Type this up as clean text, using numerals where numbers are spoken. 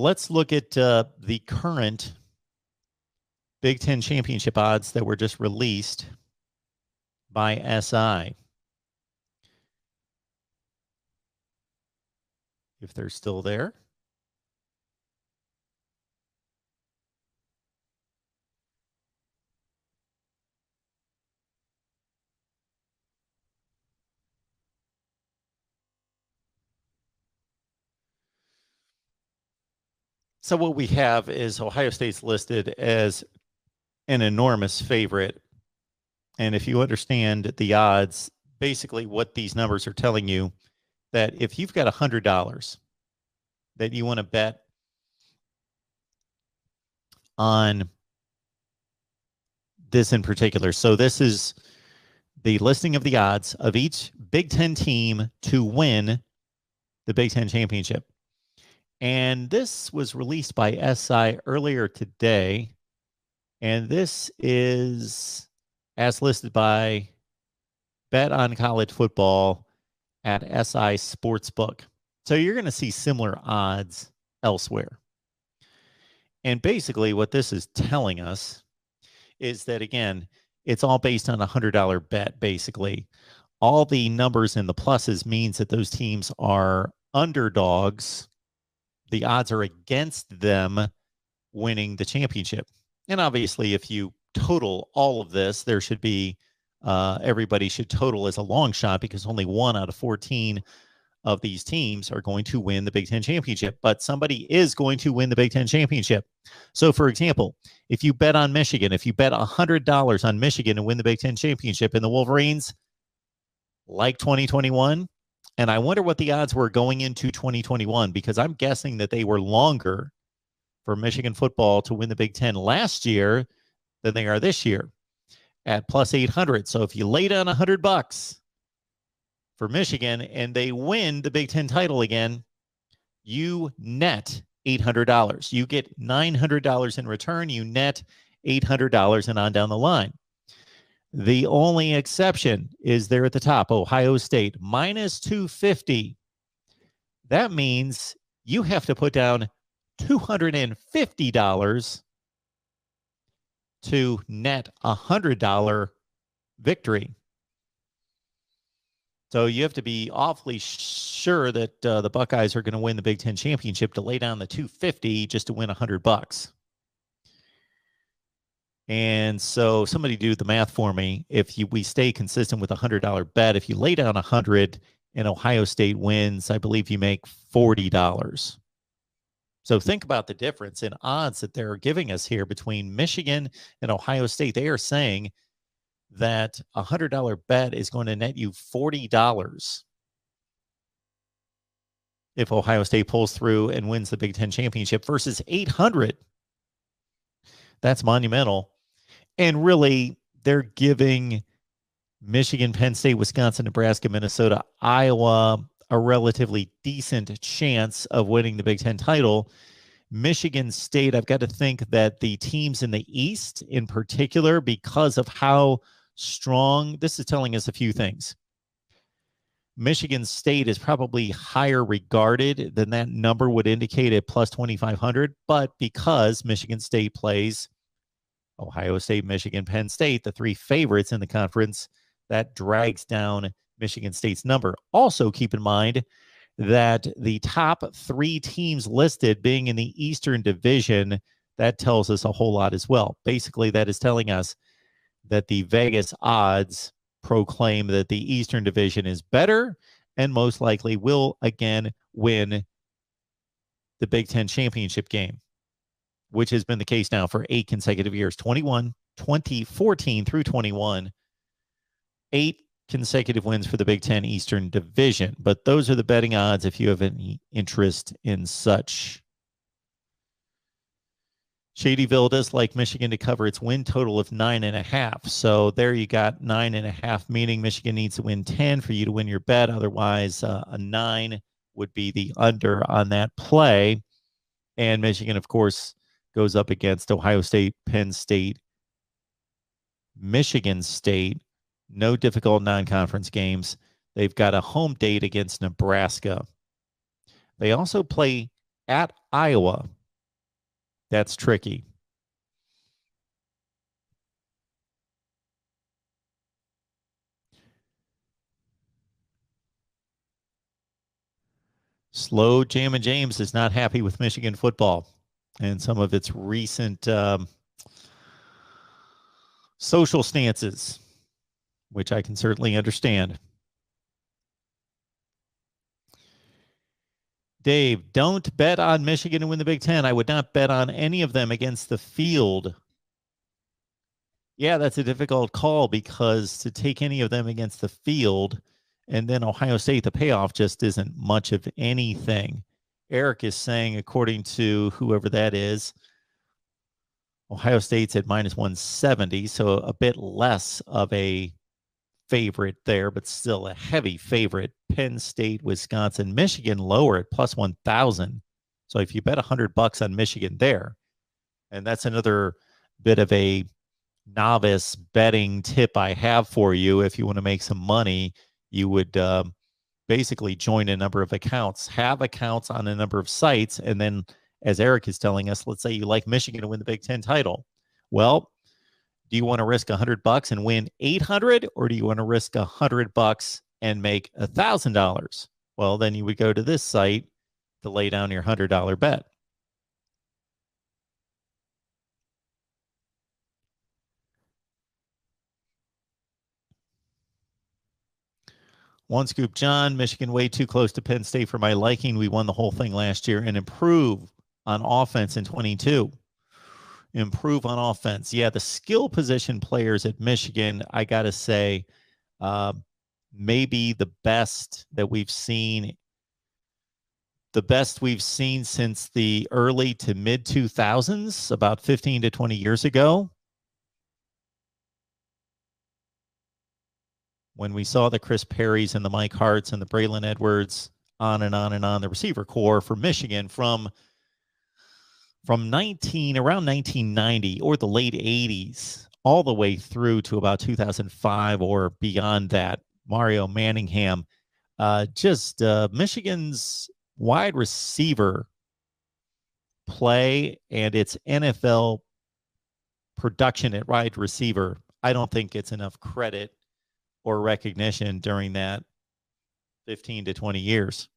let's look at the current Big Ten championship odds that were just released by SI. If they're still there. So what we have is Ohio State's listed as an enormous favorite. And if you understand the odds, basically what these numbers are telling you, that if you've got $100 that you want to bet on this in particular. So this is the listing of the odds of each Big Ten team to win the Big Ten championship. And this was released by SI earlier today. And this is as listed by Bet on College Football at SI Sportsbook. So you're going to see similar odds elsewhere. And basically what this is telling us is that, again, it's all based on a $100 bet, basically. All the numbers in the pluses means that those teams are underdogs. The odds are against them winning the championship. And obviously, if you total all of this, there should be, everybody should total as a long shot, because only 1 out of 14 of these teams are going to win the Big Ten championship. But somebody is going to win the Big Ten championship. So, for example, if you bet on Michigan, if you bet $100 on Michigan to win the Big Ten championship, and the Wolverines, like 2021, and I wonder what the odds were going into 2021, because I'm guessing that they were longer for Michigan football to win the Big Ten last year than they are this year at plus 800. So if you lay down $100 for Michigan and they win the Big Ten title again, you net $800. You get $900 in return. You net $800 and on down the line. The only exception is there at the top, Ohio State, minus 250. That means you have to put down $250 to net $100 victory. So you have to be awfully sure that the Buckeyes are going to win the Big Ten championship to lay down the $250 just to win $100. And so somebody do the math for me. If we stay consistent with a $100 bet, if you lay down $100 and Ohio State wins, I believe you make $40. So think about the difference in odds that they're giving us here between Michigan and Ohio State. They are saying that a $100 bet is going to net you $40 if Ohio State pulls through and wins the Big Ten championship versus $800. That's monumental. And really, they're giving Michigan, Penn State, Wisconsin, Nebraska, Minnesota, Iowa a relatively decent chance of winning the Big Ten title. Michigan State, I've got to think that the teams in the East in particular, because of how strong, this is telling us a few things. Michigan State is probably higher regarded than that number would indicate at plus 2,500, but because Michigan State plays Ohio State, Michigan, Penn State, the 3 favorites in the conference, that drags down Michigan State's number. Also, keep in mind that the top 3 teams listed being in the Eastern Division, that tells us a whole lot as well. Basically, that is telling us that the Vegas odds proclaim that the Eastern Division is better and most likely will again win the Big Ten championship game, which has been the case now for 8 consecutive years, 2014 through 21, 8 consecutive wins for the Big Ten Eastern Division. But those are the betting odds if you have any interest in such. Shadyville does like Michigan to cover its win total of 9.5. So there you got 9.5, meaning Michigan needs to win 10 for you to win your bet. Otherwise, a 9 would be the under on that play. And Michigan, of course, goes up against Ohio State, Penn State, Michigan State. No difficult non-conference games. They've got a home date against Nebraska. They also play at Iowa. That's tricky. Slow Jammin' James is not happy with Michigan football and some of its recent social stances, which I can certainly understand. Dave, don't bet on Michigan to win the Big Ten. I would not bet on any of them against the field. Yeah, that's a difficult call because to take any of them against the field and then Ohio State, the payoff just isn't much of anything. Eric is saying, according to whoever that is, Ohio State's at minus 170, so a bit less of a favorite there, but still a heavy favorite. Penn State, Wisconsin, Michigan lower at plus 1,000. So if you bet $100 on Michigan there, and that's another bit of a novice betting tip I have for you. If you want to make some money, you would basically join a number of accounts, have accounts on a number of sites, and then, as Eric is telling us, let's say you like Michigan to win the Big Ten title. Well, do you want to risk $100 and win 800, or do you want to risk $100 and make $1,000? Well, then you would go to this site to lay down your $100 bet. One Scoop John, Michigan way too close to Penn State for my liking. We won the whole thing last year and improve on offense in 22. Improve on offense. Yeah, the skill position players at Michigan, I got to say, maybe the best that we've seen, the best we've seen since the early to mid 2000s, about 15 to 20 years ago, when we saw the Chris Perrys and the Mike Harts and the Braylon Edwards, on and on and on, the receiver core for Michigan from around 1990 or the late 80s all the way through to about 2005 or beyond that. Mario Manningham, Michigan's wide receiver play and its NFL production at wide receiver, I don't think it's enough credit or recognition during that 15 to 20 years.